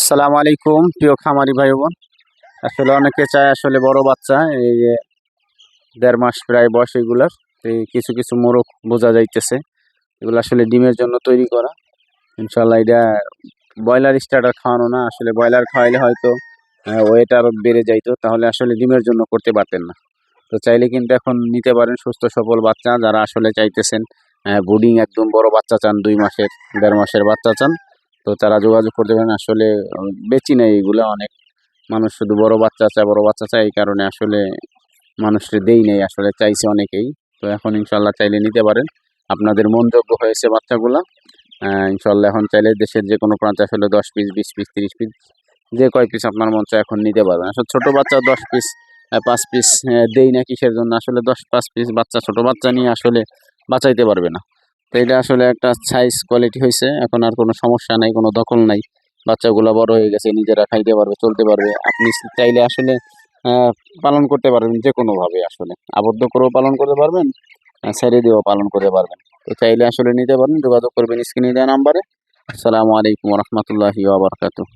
আসসালামু আলাইকুম প্রিয় খামারি ভাই বোন। আসলে অনেকে চায় আসলে বড় বাচ্চা, এই যে 1.5 মাস প্রায় বয়স এগুলার। এই কিছু কিছু মোরগ বোঝা যাইতেছে, এগুলো আসলে ডিমের জন্য তৈরি করা। ইনশাল্লাহ এটা ব্রয়লার স্টার্টার খাওয়ানো না, আসলে ব্রয়লার খাওয়াইলে হয়তো ওয়েট আরো বেড়ে যাইতো, তাহলে আসলে ডিমের জন্য করতে পারতেন না। তো চাইলে কিন্তু এখন নিতে পারেন সুস্থ সবল বাচ্চা, যারা আসলে চাইতেছেন ব্রুডিং একদম বড় বাচ্চা চান, 2 মাসের 1.5 মাসের বাচ্চা চান, তো তারা যোগাযোগ করতে পারেন। আসলে বেচি নেই এগুলো, অনেক মানুষ শুধু বড় বাচ্চা চায় বড় বাচ্চা চায়, এই কারণে আসলে মানুষকে দেই নেই, আসলে চাইছে অনেকেই। তো এখন ইনশাল্লাহ চাইলে নিতে পারেন, আপনাদের মনযোগ্য হয়েছে বাচ্চাগুলা। ইনশাল্লাহ এখন চাইলে দেশের যে কোনো প্রান্তে আসলে 10 পিস 20 পিস 30 পিস যে কয় পিস আপনার মন চায় এখন নিতে পারবেন। আসলে ছোট বাচ্চা 10 পিস 5 পিস দেই না কিসের জন্য, আসলে 5 পিস বাচ্চা ছোট বাচ্চা নিয়ে আসলে বাঁচাইতে পারবে না। তো এটা আসলে একটা সাইজ কোয়ালিটি হয়েছে, এখন আর কোনো সমস্যা নাই, কোনো দখল নাই। বাচ্চাগুলো বড় হয়ে গেছে, নিজেরা খাইতে পারবে, চলতে পারবে। আপনি চাইলে আসলে আহ, পালন করতে পারবেন যে কোনোভাবে, আসলে আবদ্ধ করেও পালন করতে পারবেন, ছেড়ে দিয়েও পালন করতে পারবেন। তো চাইলে আসলে নিতে পারেন, যোগাযোগ করবেন স্ক্রিনে দেওয়া নাম্বারে। আসসালামু আলাইকুম রহমতুল্লাহি ওয়া বারাকাতুহু।